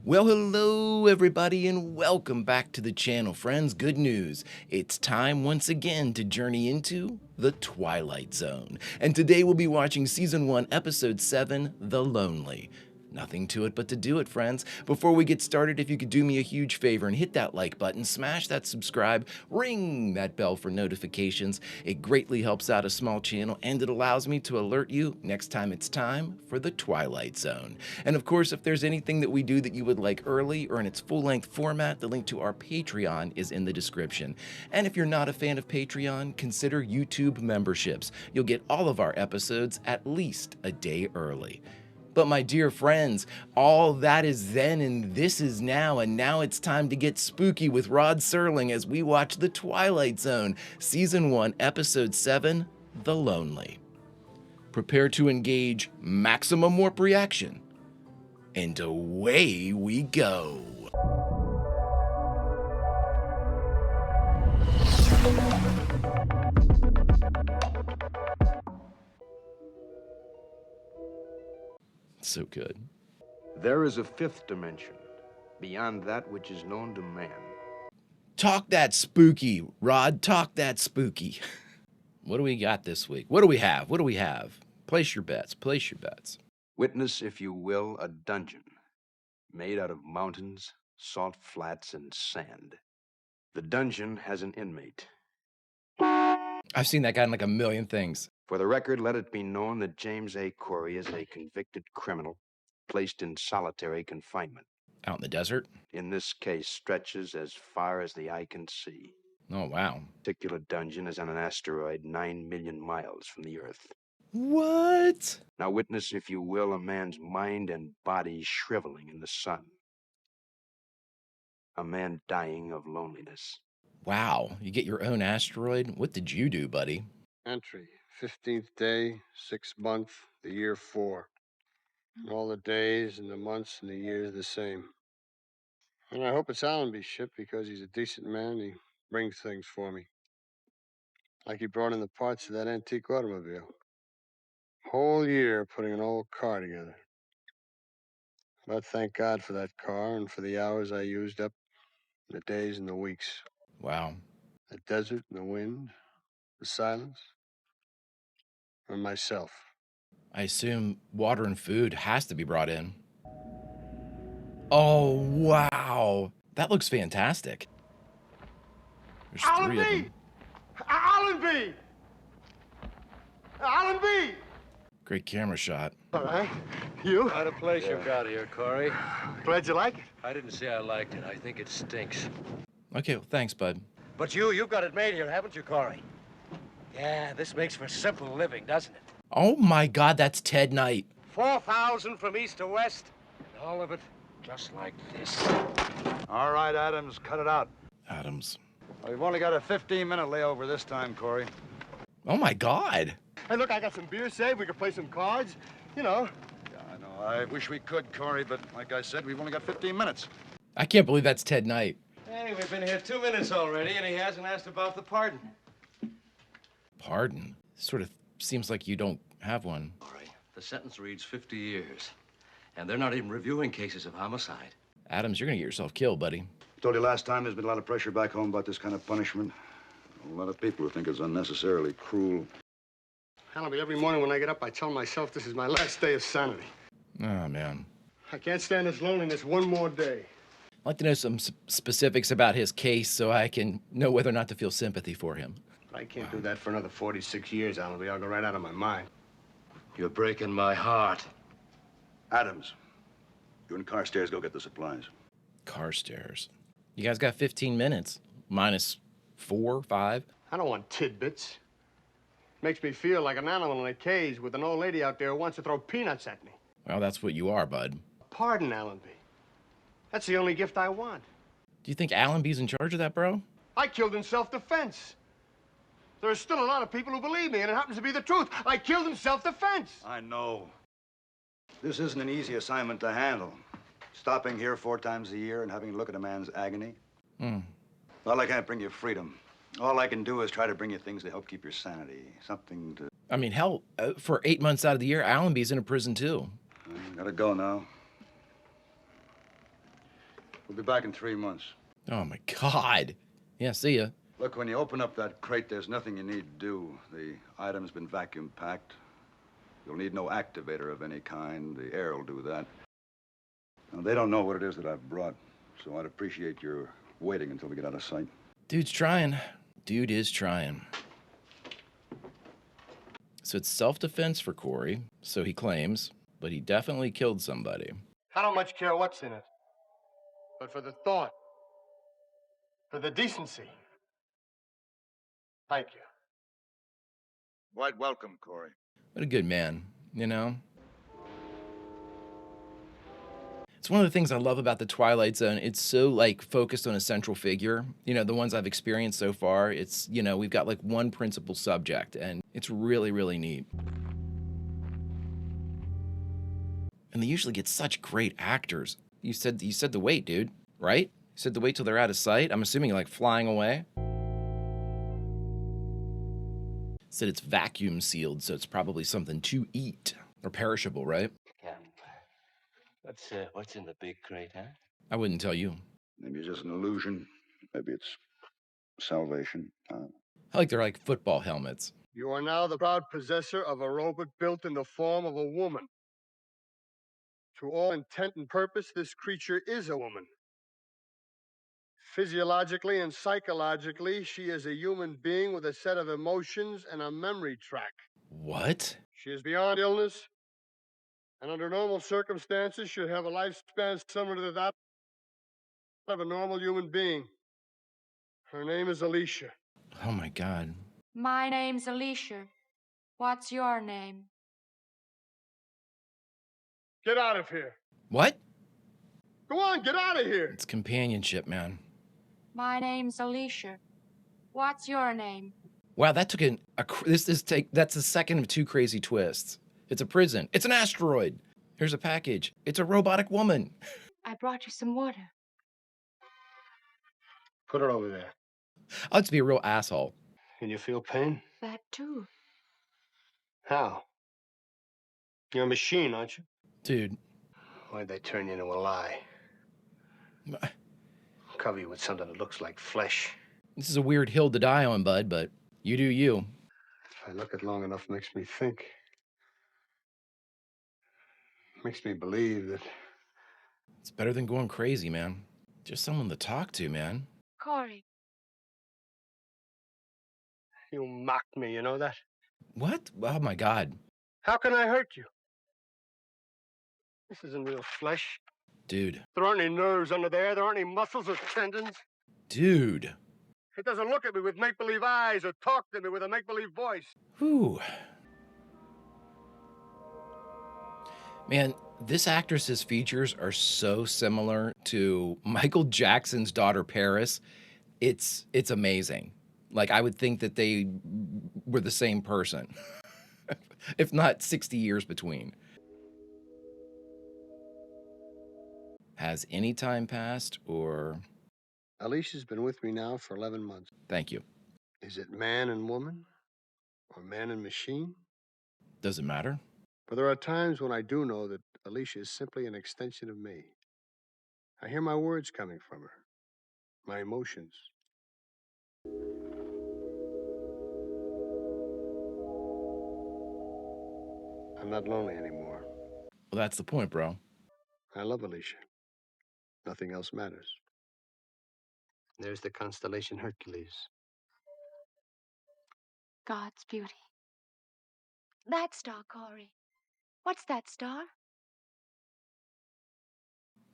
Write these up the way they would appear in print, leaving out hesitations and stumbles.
Well, hello everybody and welcome back to the channel, friends. Good news. It's time once again to journey into the Twilight Zone. And today we'll be watching Season 1, Episode 7, The Lonely. Nothing to it but to do it, friends. Before we get started, if you could do me a huge favor and hit that like button, smash that subscribe, ring that bell for notifications. It greatly helps out a small channel and it allows me to alert you next time it's time for the Twilight Zone. And of course, if there's anything that we do that you would like early or in its full-length format, the link to our Patreon is in the description. And if you're not a fan of Patreon, consider YouTube memberships. You'll get all of our episodes at least a day early. But my dear friends, all that is then and this is now, and now it's time to get spooky with Rod Serling as we watch The Twilight Zone, Season 1, Episode 7, The Lonely. Prepare to engage maximum warp reaction, and away we go. So good. There is a fifth dimension, beyond that which is known to man. Talk that spooky, Rod. Talk that spooky. What do we got this week? What do we have? What do we have? Place your bets. Place your bets. Witness, if you will, a dungeon made out of mountains, salt flats, and sand. The dungeon has an inmate. I've seen that guy in like a million things. For the record, let it be known that James A. Corey is a convicted criminal placed in solitary confinement. Out in the desert? In this case, stretches as far as the eye can see. Oh, wow. The particular dungeon is on an asteroid 9 million miles from the Earth. What? Now witness, if you will, a man's mind and body shriveling in the sun. A man dying of loneliness. Wow. You get your own asteroid? What did you do, buddy? Entry, 15th day, 6th month, the year 4. And all the days and the months and the years the same. And I hope it's Allenby's ship because he's a decent man and he brings things for me. Like he brought in the parts of that antique automobile. Whole year putting an old car together. But thank God for that car and for the hours I used up, the days and the weeks. Wow. The desert and the wind, the silence, and myself. I assume water and food has to be brought in. Oh, wow. That looks fantastic. There's three of them. Allenby! Allenby! Great camera shot. All right. You? What a place you've got here, Corey. Glad you like it. I didn't say I liked it. I think it stinks. Okay, well, thanks, bud. But you've got it made here, haven't you, Corey? Yeah, this makes for simple living, doesn't it? Oh my God, that's Ted Knight. 4,000 from east to west, and all of it just like this. All right, Adams, cut it out. Adams. Well, we've only got a 15-minute layover this time, Corey. Oh my God. Hey, look, I got some beer saved. We could play some cards. You know. Yeah, I know. I wish we could, Corey, but like I said, we've only got 15 minutes. I can't believe that's Ted Knight. Hey, we've been here 2 minutes already, and he hasn't asked about the pardon. Pardon? Sort of seems like you don't have one. Corey, the sentence reads 50 years, and they're not even reviewing cases of homicide. Adams, you're gonna get yourself killed, buddy. I told you last time there's been a lot of pressure back home about this kind of punishment. A lot of people who think it's unnecessarily cruel. Allenby, every morning when I get up, I tell myself this is my last day of sanity. Oh, man. I can't stand this loneliness one more day. I'd like to know some specifics about his case so I can know whether or not to feel sympathy for him. I can't do that for another 46 years, Allenby. I'll go right out of my mind. You're breaking my heart. Adams, you and Carstairs go get the supplies. Carstairs. You guys got 15 minutes. Minus 4, 5. I don't want tidbits. Makes me feel like an animal in a cage with an old lady out there who wants to throw peanuts at me. Well, that's what you are, bud. Pardon, Allenby. That's the only gift I want. Do you think Allenby's in charge of that, bro? I killed in self-defense. There are still a lot of people who believe me, and it happens to be the truth. I killed in self-defense. I know. This isn't an easy assignment to handle. Stopping here 4 times a year and having to look at a man's agony. Well, I can't bring you freedom. All I can do is try to bring you things to help keep your sanity. Something to... I mean, hell, for 8 months out of the year, Allenby's in a prison, too. Gotta go now. We'll be back in 3 months. Oh my God. Yeah, see ya. Look, when you open up that crate, there's nothing you need to do. The item's been vacuum packed. You'll need no activator of any kind. The air will do that. Now, they don't know what it is that I've brought, so I'd appreciate your waiting until we get out of sight. Dude's trying. Dude is trying. So it's self-defense for Corey, so he claims, but he definitely killed somebody. I don't much care what's in it. But for the thought, for the decency, thank you. Quite welcome, Corey. What a good man, you know? It's one of the things I love about the Twilight Zone. It's so, like, focused on a central figure. You know, the ones I've experienced so far, it's, you know, we've got, like, one principal subject, and it's really, really neat. And they usually get such great actors. You said the wait, dude, right? You said the wait till they're out of sight? I'm assuming, like, flying away? Said it's vacuum sealed, so it's probably something to eat. Or perishable, right? Camp. What's in the big crate, huh? I wouldn't tell you. Maybe it's just an illusion. Maybe it's salvation. I like they're like football helmets. You are now the proud possessor of a robot built in the form of a woman. To all intent and purpose, this creature is a woman. Physiologically and psychologically, she is a human being with a set of emotions and a memory track. What? She is beyond illness, and under normal circumstances should have a lifespan similar to that of a normal human being. Her name is Alicia. Oh my God. My name's Alicia. What's your name? Get out of here. What? Go on, get out of here. It's companionship, man. My name's Alicia. What's your name? Wow, that took that's the second of two crazy twists. It's a prison. It's an asteroid. Here's a package. It's a robotic woman. I brought you some water. Put it over there. I'll just be a real asshole. Can you feel pain? That too. How? You're a machine, aren't you? Dude. Why'd they turn you into a lie? Cover you with something that looks like flesh. This is a weird hill to die on, bud, but you do you. If I look at it long enough, it makes me think. Makes me believe that... It's better than going crazy, man. Just someone to talk to, man. Corey. You mocked me, you know that? What? Oh my God. How can I hurt you? This isn't real flesh. Dude. There aren't any nerves under there. There aren't any muscles or tendons. Dude. It doesn't look at me with make-believe eyes or talk to me with a make-believe voice. Whew. Man, this actress's features are so similar to Michael Jackson's daughter, Paris. It's amazing. Like, I would think that they were the same person, if not 60 years between. Has any time passed, or? Alicia's been with me now for 11 months. Thank you. Is it man and woman? Or man and machine? Doesn't matter. But there are times when I do know that Alicia is simply an extension of me. I hear my words coming from her, my emotions. I'm not lonely anymore. Well, that's the point, bro. I love Alicia. Nothing else matters. There's the constellation Hercules. God's beauty. That star, Corey. What's that star?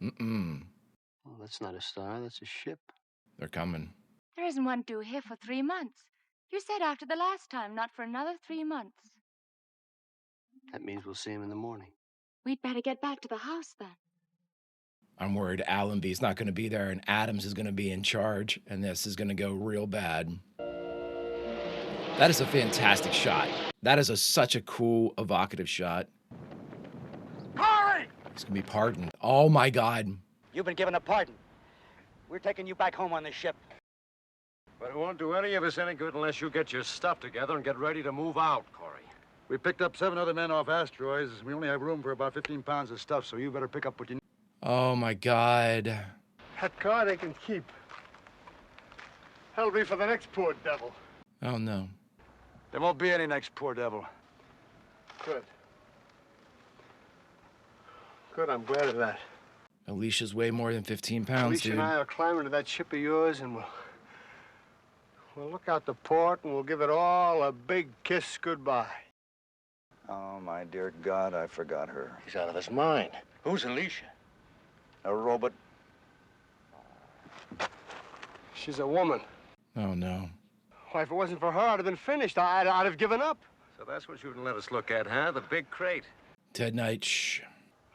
Well, that's not a star, that's a ship. They're coming. There isn't one due here for 3 months. You said after the last time, not for another 3 months. That means we'll see him in the morning. We'd better get back to the house then. I'm worried Allenby's not going to be there and Adams is going to be in charge, and this is going to go real bad. That is a fantastic shot. That is such a cool, evocative shot. Corey! He's going to be pardoned. Oh, my God. You've been given a pardon. We're taking you back home on this ship. But it won't do any of us any good unless you get your stuff together and get ready to move out, Corey. We picked up 7 other men off asteroids. We only have room for about 15 pounds of stuff, so you better pick up what you need. Oh, my God. That car they can keep. That'll be for the next poor devil. Oh, no. There won't be any next poor devil. Good. Good, I'm glad of that. Alicia's way more than 15 pounds, Alicia dude. and I are climbing to that ship of yours, and we'll look out the port, and we'll give it all a big kiss goodbye. Oh, my dear God, I forgot her. He's out of his mind. Who's Alicia? A robot. She's a woman. Oh, no. Why, if it wasn't for her, I'd have been finished. I'd have given up. So that's what you didn't let us look at, huh? The big crate. Ted Knight, shh.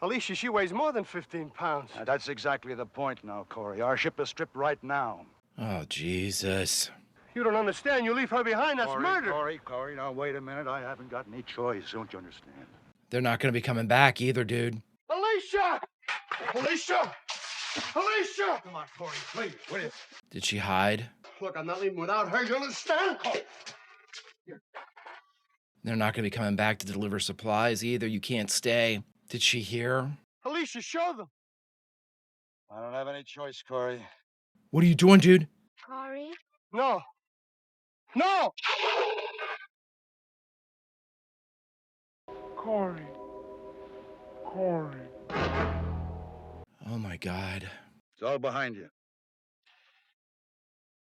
Alicia, she weighs more than 15 pounds. That's exactly the point now, Corey. Our ship is stripped right now. Oh, Jesus. You don't understand. You leave her behind. That's murder. Corey, now wait a minute. I haven't got any choice. Don't you understand? They're not going to be coming back either, dude. Alicia! Alicia! Alicia! Come on, Corey, please, will you? Did she hide? Look, I'm not leaving without her. You understand? They're not going to be coming back to deliver supplies either. You can't stay. Did she hear? Alicia, show them. I don't have any choice, Corey. What are you doing, dude? Corey? No. No! Corey. Corey. Oh, my God. It's all behind you.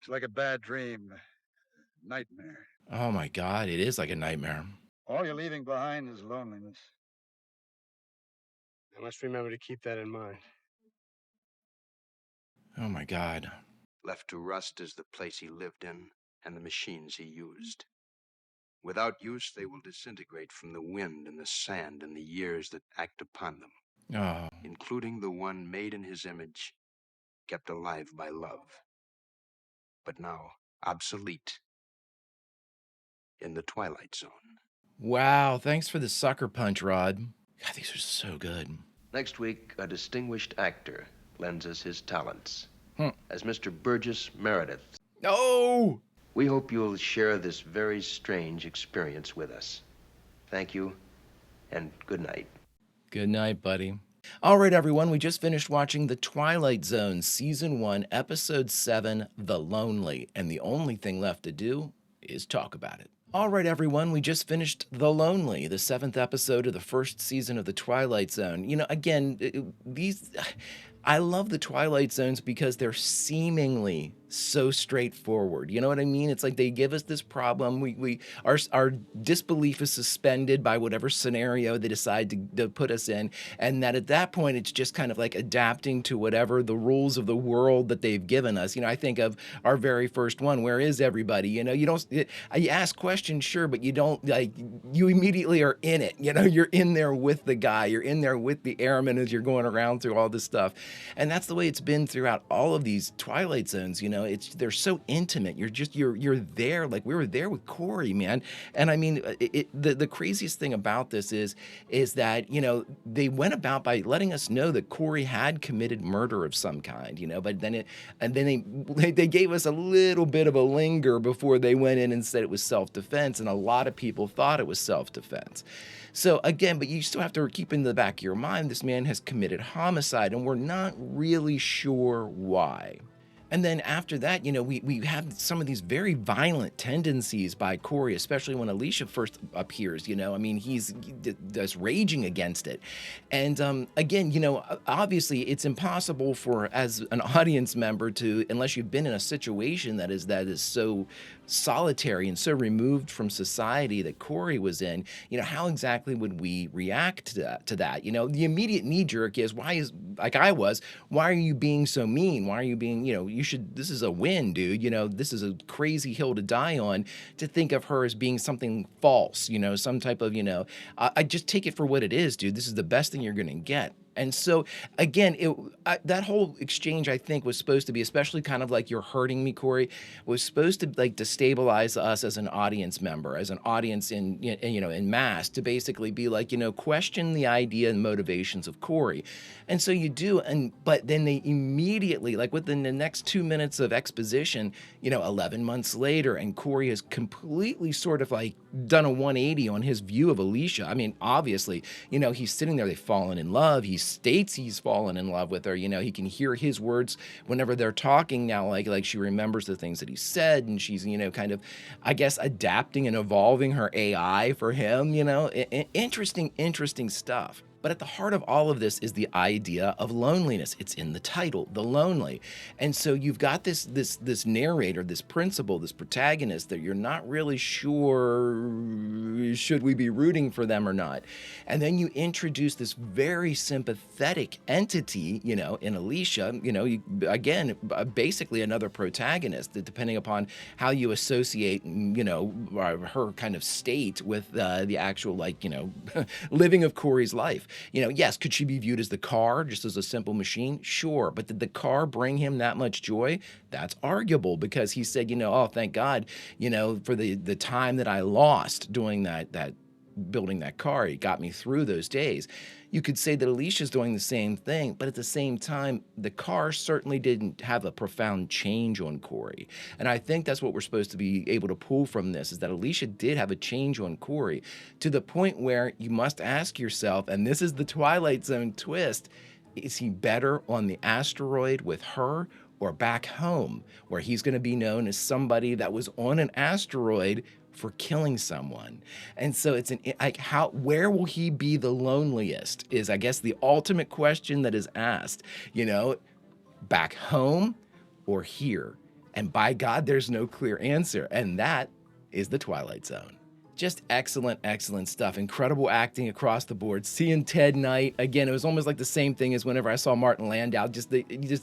It's like a bad dream. Nightmare. Oh, my God. It is like a nightmare. All you're leaving behind is loneliness. I must remember to keep that in mind. Oh, my God. Left to rust is the place he lived in and the machines he used. Without use, they will disintegrate from the wind and the sand and the years that act upon them, Oh, including the one made in his image, kept alive by love, but now obsolete in the Twilight Zone. wow. Thanks for the sucker punch, Rod. God, these are so good. Next week, a distinguished actor lends us his talents Hmm. as Mr. Burgess Meredith. Oh! We hope you'll share this very strange experience with us. Thank you, and good night. Good night, buddy. All right, everyone, we just finished watching The Twilight Zone, Season 1, Episode 7, The Lonely, and the only thing left to do is talk about it. All right, everyone, we just finished The Lonely, the 7th episode of the first season of The Twilight Zone. You know, again, I love the Twilight Zones because they're seemingly so straightforward. You know what I mean? It's like they give us this problem. Our disbelief is suspended by whatever scenario they decide to put us in. And that at that point, it's just kind of like adapting to whatever the rules of the world that they've given us. You know, I think of our very first one, Where Is Everybody? You know, you ask questions, sure, but you don't, like, you immediately are in it. You know, you're in there with the guy. You're in there with the airman as you're going around through all this stuff. And that's the way it's been throughout all of these Twilight Zones. You know, they're so intimate. You're there, like we were there with Corey, man. And I mean, the craziest thing about this is that, you know, they went about by letting us know that Corey had committed murder of some kind, you know, but then they gave us a little bit of a linger before they went in and said it was self-defense, and a lot of people thought it was self-defense. So again, but you still have to keep in the back of your mind, this man has committed homicide, and we're not really sure why. And then after that, you know, we have some of these very violent tendencies by Corey, especially when Alicia first appears, you know. I mean, he's just raging against it. And again, you know, obviously it's impossible for, as an audience member, to, unless you've been in a situation that is so solitary and so removed from society that Corey was in, you know, how exactly would we react to that? You know, the immediate knee jerk is, like I was, why are you being so mean? Why are you being, you know, this is a win, dude. You know, this is a crazy hill to die on, to think of her as being something false, you know, some type of, you know, I just take it for what it is, dude. This is the best thing you're going to get. And so, again, that whole exchange, I think, was supposed to be, especially kind of like, you're hurting me, Corey, was supposed to, like, destabilize us as an audience member, as an audience in mass, to basically be like, you know, question the idea and motivations of Corey. And so you do, but then they immediately, like within the next 2 minutes of exposition, you know, 11 months later, and Corey has completely sort of like done a 180 on his view of Alicia. I mean, obviously, you know, he's sitting there, they've fallen in love, he's states he's fallen in love with her. You know, he can hear his words whenever they're talking now, like she remembers the things that he said, and she's, you know, kind of, I guess, adapting and evolving her AI for him, you know. Interesting stuff. But at the heart of all of this is the idea of loneliness. It's in the title, The Lonely. And so you've got this narrator, this principal, this protagonist that you're not really sure should we be rooting for them or not. And then you introduce this very sympathetic entity, you know, in Alicia, you know, again, basically another protagonist, depending upon how you associate, you know, her kind of state with the actual, like, you know, living of Corey's life. You know, yes, could she be viewed as the car, just as a simple machine? Sure. But did the car bring him that much joy? That's arguable, because he said, you know, oh, thank God, you know, for the time that I lost doing that building that car. It got me through those days. You could say that Alicia's doing the same thing, but at the same time, the car certainly didn't have a profound change on Corey. And I think that's what we're supposed to be able to pull from this, is that Alicia did have a change on Corey, to the point where you must ask yourself, and this is the Twilight Zone twist, is he better on the asteroid with her, or back home, where he's going to be known as somebody that was on an asteroid for killing someone? And so it's like, where will he be the loneliest is, I guess, the ultimate question that is asked, you know, back home or here? And by God, there's no clear answer. And that is the Twilight Zone. Just excellent stuff. Incredible acting across the board. Seeing Ted Knight, again, it was almost like the same thing as whenever I saw Martin Landau, just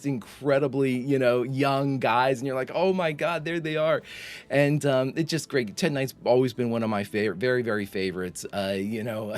incredibly, you know, young guys, and you're like, oh my God, there they are. And it's just great. Ted Knight's always been one of my very favorites. You know,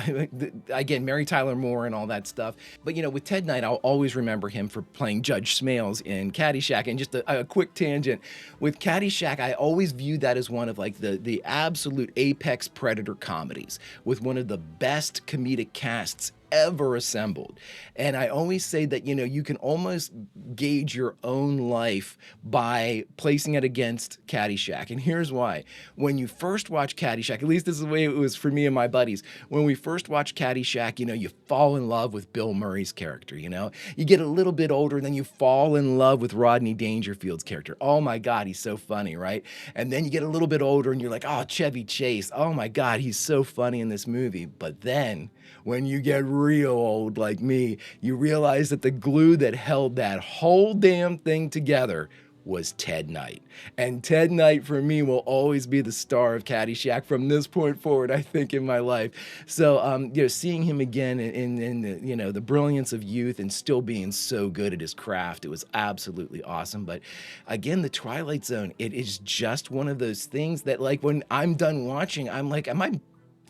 again, Mary Tyler Moore and all that stuff. But, you know, with Ted Knight, I'll always remember him for playing Judge Smales in Caddyshack. And just a quick tangent, with Caddyshack, I always viewed that as one of, like, the absolute apex Predator comedies, with one of the best comedic casts ever assembled. And I always say that, you know, you can almost gauge your own life by placing it against Caddyshack. And here's why. When you first watch Caddyshack, at least this is the way it was for me and my buddies, when we first watched Caddyshack, you know, you fall in love with Bill Murray's character, you know? You get a little bit older, and then you fall in love with Rodney Dangerfield's character. Oh my God, he's so funny, right? And then you get a little bit older, and you're like, oh, Chevy Chase, oh my God, he's so funny in this movie. But then, when you get real old like me, you realize that the glue that held that whole damn thing together was Ted Knight. And Ted Knight, for me, will always be the star of Caddyshack from this point forward, I think, in my life. So, you know, seeing him again in the, you know, the brilliance of youth and still being so good at his craft, it was absolutely awesome. But again, the Twilight Zone, it is just one of those things that, like, when I'm done watching, I'm like,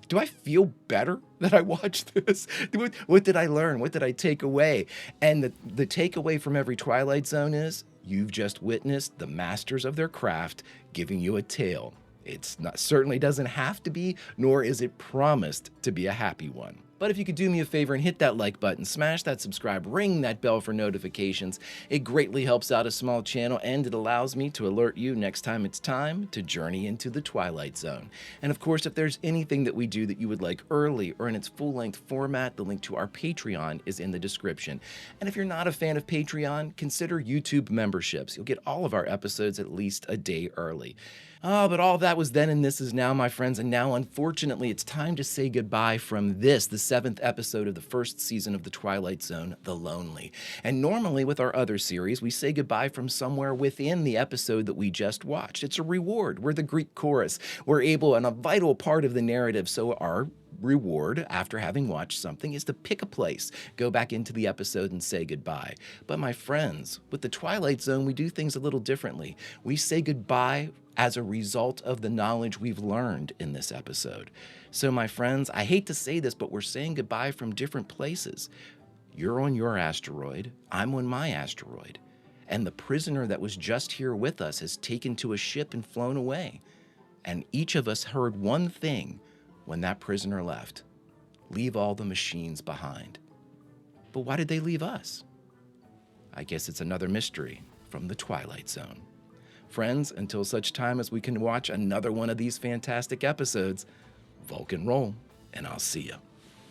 do I feel better that I watched this? What did I learn? What did I take away? And the takeaway from every Twilight Zone is, you've just witnessed the masters of their craft giving you a tale. It's not, certainly doesn't have to be, nor is it promised to be a happy one. But if you could do me a favor and hit that like button, smash that subscribe, ring that bell for notifications, it greatly helps out a small channel, and it allows me to alert you next time it's time to journey into the Twilight Zone. And of course, if there's anything that we do that you would like early or in its full-length format, the link to our Patreon is in the description. And if you're not a fan of Patreon, consider YouTube memberships. You'll get all of our episodes at least a day early. Oh, but all that was then, and this is now, my friends. And now, unfortunately, it's time to say goodbye from this, the 7th episode of the first season of The Twilight Zone, The Lonely. And normally, with our other series, we say goodbye from somewhere within the episode that we just watched. It's a reward. We're the Greek chorus. We're able, and a vital part of the narrative, so our reward after having watched something is to pick a place, go back into the episode, and say goodbye. But my friends, with the Twilight Zone, we do things a little differently. We say goodbye as a result of the knowledge we've learned in this episode. So my friends, I hate to say this, but we're saying goodbye from different places. You're on your asteroid, I'm on my asteroid, and the prisoner that was just here with us has taken to a ship and flown away. And each of us heard one thing when that prisoner left: leave all the machines behind. But why did they leave us? I guess it's another mystery from the Twilight Zone. Friends, until such time as we can watch another one of these fantastic episodes, Vulcan roll, and I'll see you.